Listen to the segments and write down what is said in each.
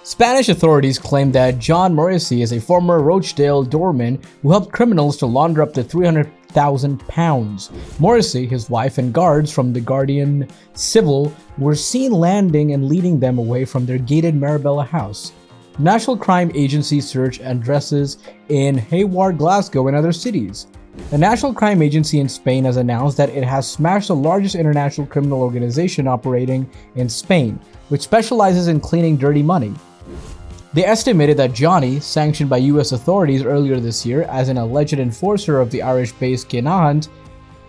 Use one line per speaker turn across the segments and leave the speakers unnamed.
Spanish authorities claim that Johnny Morrissey is a former Rochdale doorman who helped criminals to launder up to £300,000. Morrissey, his wife, and guards from the Guardian Civil were seen landing and leading them away from their gated Marabella house. The National Crime Agency searched addresses in Hayward, Glasgow, and other cities. The National Crime Agency in Spain has announced that it has smashed the largest international criminal organization operating in Spain, which specializes in cleaning dirty money. They estimated that Johnny, sanctioned by US authorities earlier this year as an alleged enforcer of the Irish-based Kinahans,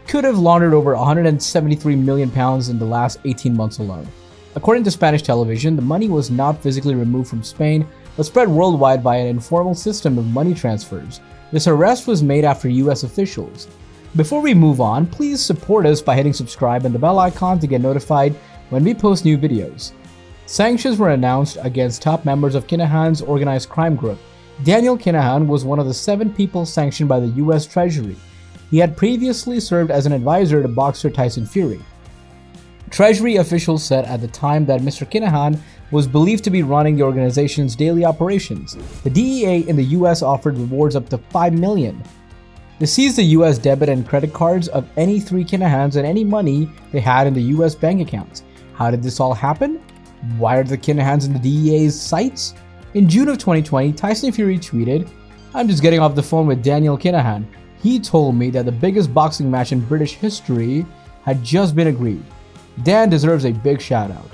could have laundered over £173 million in the last 18 months alone. According to Spanish television, the money was not physically removed from Spain, but spread worldwide by an informal system of money transfers. This arrest was made after US officials. Before we move on, please support us by hitting subscribe and the bell icon to get notified when we post new videos. Sanctions were announced against top members of Kinahan's organized crime group. Daniel Kinahan was one of the 7 people sanctioned by the US Treasury. He had previously served as an advisor to boxer Tyson Fury. Treasury officials said at the time that Mr. Kinahan was believed to be running the organization's daily operations. The DEA in the US offered rewards up to $5 million. They seized the US debit and credit cards of any 3 Kinahans and any money they had in the US bank accounts. How did this all happen? Why are the Kinahans in the DEA's sights? In June of 2020, Tyson Fury tweeted, "I'm just getting off the phone with Daniel Kinahan. He told me that the biggest boxing match in British history had just been agreed. Dan deserves a big shout out."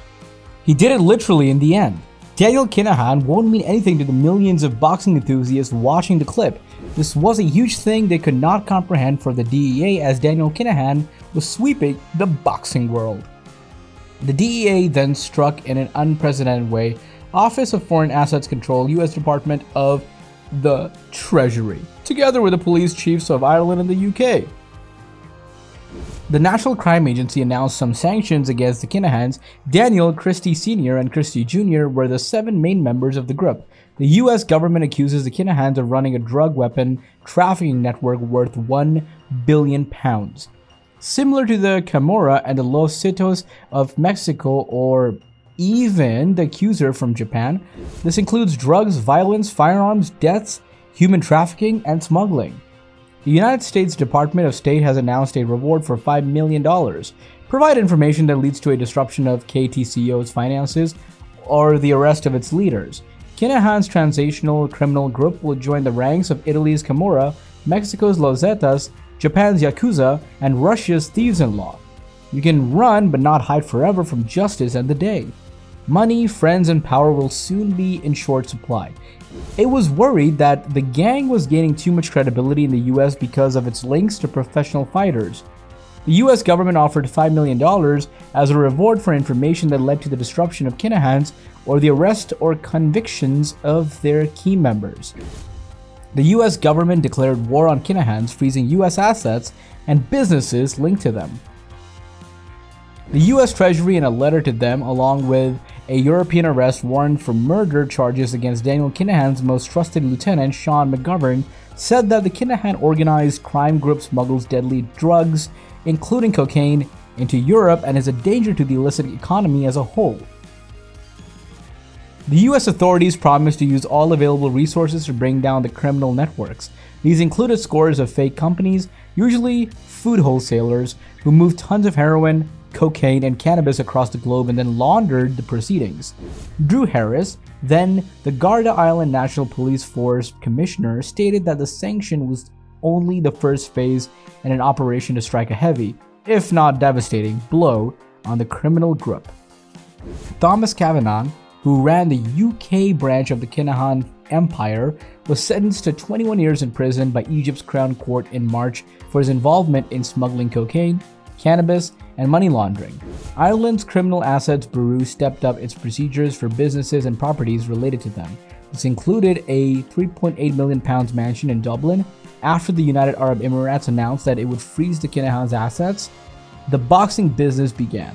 He did it literally in the end. Daniel Kinahan won't mean anything to the millions of boxing enthusiasts watching the clip. This was a huge thing they could not comprehend for the DEA as Daniel Kinahan was sweeping the boxing world. The DEA then struck in an unprecedented way. Office of Foreign Assets Control, US Department of the Treasury, together with the police chiefs of Ireland and the UK. The National Crime Agency announced some sanctions against the Kinahans. Daniel, Christie Sr., and Christie Jr. were the 7 main members of the group. The US government accuses the Kinahans of running a drug weapon trafficking network worth £1 billion. Similar to the Camorra and the Los Cetos of Mexico, or even the accuser from Japan, this includes drugs, violence, firearms, deaths, human trafficking, and smuggling. The United States Department of State has announced a reward for $5 million. Provide information that leads to a disruption of KTCO's finances or the arrest of its leaders. Kinahan's transnational criminal group will join the ranks of Italy's Camorra, Mexico's Los Zetas, Japan's Yakuza, and Russia's thieves-in-law. You can run but not hide forever from justice and the day. Money, friends, and power will soon be in short supply. It was worried that the gang was gaining too much credibility in the US because of its links to professional fighters. The US government offered $5 million as a reward for information that led to the disruption of Kinahans or the arrest or convictions of their key members. The US government declared war on Kinahans, freezing US assets and businesses linked to them. The US Treasury, in a letter to them, along with a European arrest warrant for murder charges against Daniel Kinahan's most trusted lieutenant, Sean McGovern, said that the Kinahan organized crime group smuggles deadly drugs, including cocaine, into Europe and is a danger to the illicit economy as a whole. The US authorities promised to use all available resources to bring down the criminal networks. These included scores of fake companies, usually food wholesalers, who moved tons of heroin, cocaine, and cannabis across the globe and then laundered the proceedings. Drew Harris, then the Garda Island National Police Force Commissioner, stated that the sanction was only the first phase in an operation to strike a heavy, if not devastating, blow on the criminal group. Thomas Kavanagh, who ran the UK branch of the Kinahan Empire, was sentenced to 21 years in prison by Egypt's Crown Court in March for his involvement in smuggling cocaine, cannabis, and money laundering. Ireland's Criminal Assets Bureau stepped up its procedures for businesses and properties related to them. This included a £3.8 million mansion in Dublin. After the United Arab Emirates announced that it would freeze the Kinahan's assets, the boxing business began.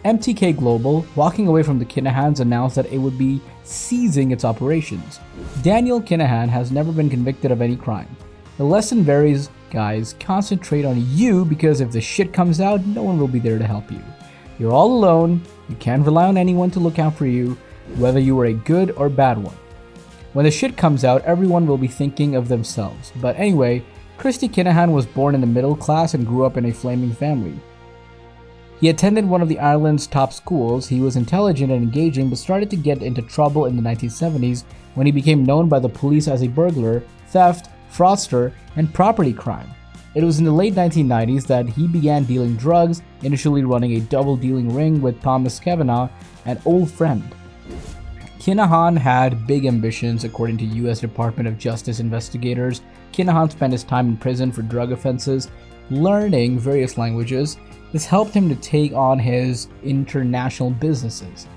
MTK Global, walking away from the Kinahans, announced that it would be ceasing its operations. Daniel Kinahan has never been convicted of any crime. The lesson varies, guys. Concentrate on you, because if the shit comes out, no one will be there to help you. You're all alone. You can't rely on anyone to look out for you. whether you were a good or bad one. When the shit comes out, everyone will be thinking of themselves. But anyway, Christy Kinahan was born in the middle class and grew up in a flaming family. He attended one of the Ireland's top schools. He was intelligent and engaging, but started to get into trouble in the 1970s when he became known by the police as a burglar, theft, fraudster, and property crime. It was in the late 1990s that he began dealing drugs, initially running a double-dealing ring with Thomas Kavanagh, an old friend. Kinahan had big ambitions, according to U.S. Department of Justice investigators. Kinahan spent his time in prison for drug offenses, learning various languages. This helped him to take on his international businesses.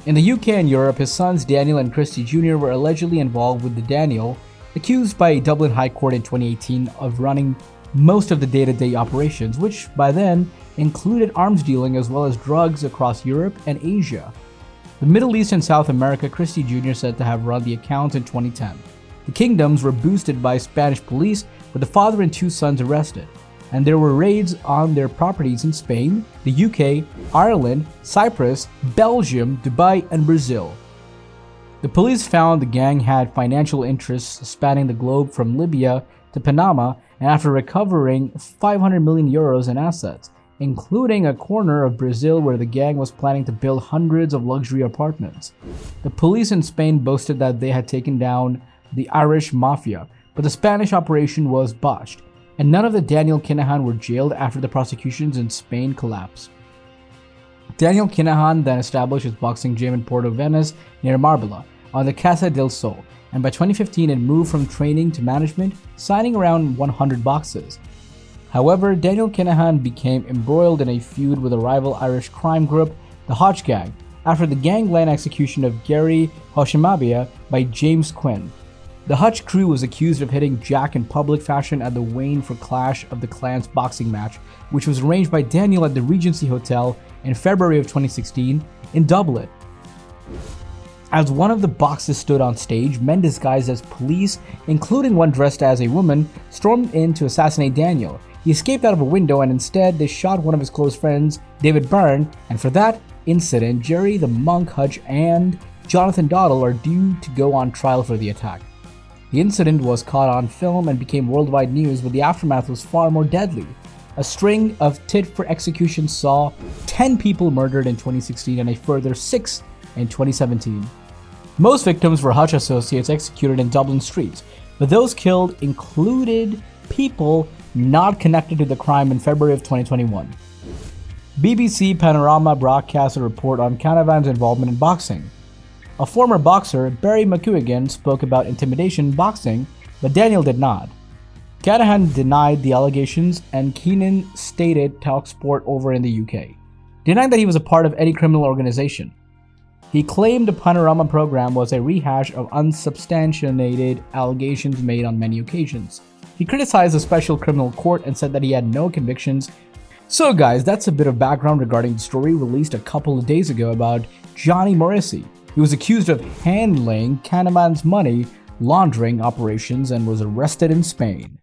In the UK and Europe, his sons Daniel and Christy Jr. were allegedly involved with the Daniel, accused by a Dublin High Court in 2018 of running most of the day-to-day operations, which by then included arms dealing as well as drugs across Europe and Asia. The Middle East and South America, Christy Jr. said to have run the accounts in 2010. The kingdoms were boosted by Spanish police, with the father and two sons arrested, and there were raids on their properties in Spain, the UK, Ireland, Cyprus, Belgium, Dubai, and Brazil. The police found the gang had financial interests spanning the globe from Libya to Panama, and after recovering 500 million euros in assets, including a corner of Brazil where the gang was planning to build hundreds of luxury apartments. The police in Spain boasted that they had taken down the Irish mafia, but the Spanish operation was botched, and none of the Daniel Kinahan were jailed after the prosecutions in Spain collapsed. Daniel Kinahan then established his boxing gym in Porto Venez near Marbella on the Casa del Sol, and by 2015 it moved from training to management, signing around 100 boxes. However, Daniel Kinahan became embroiled in a feud with a rival Irish crime group, the Hodge Gang, after the gangland execution of Gary Hoshimabia by James Quinn. The Hutch crew was accused of hitting Jack in public fashion at the Wayne for Clash of the Clans boxing match, which was arranged by Daniel at the Regency Hotel in February of 2016 in Dublin. As one of the boxers stood on stage, men disguised as police, including one dressed as a woman, stormed in to assassinate Daniel. He escaped out of a window, and instead they shot one of his close friends, David Byrne, and for that incident, Jerry the Monk Hutch and Jonathan Dowdle are due to go on trial for the attack. The incident was caught on film and became worldwide news, but the aftermath was far more deadly. A string of tit-for-executions saw 10 people murdered in 2016 and a further 6 in 2017. Most victims were Hutch associates executed in Dublin streets, but those killed included people not connected to the crime in February of 2021. BBC Panorama broadcast a report on Kinahan's involvement in boxing. A former boxer, Barry McCuigan, spoke about intimidation in boxing, but Daniel did not. Kinahan denied the allegations, and Keenan stated TalkSport over in the UK, denying that he was a part of any criminal organization. He claimed the Panorama program was a rehash of unsubstantiated allegations made on many occasions. He criticized the special criminal court and said that he had no convictions. So guys, that's a bit of background regarding the story released a couple of days ago about Johnny Morrissey. He was accused of handling Kinahan's money laundering operations and was arrested in Spain.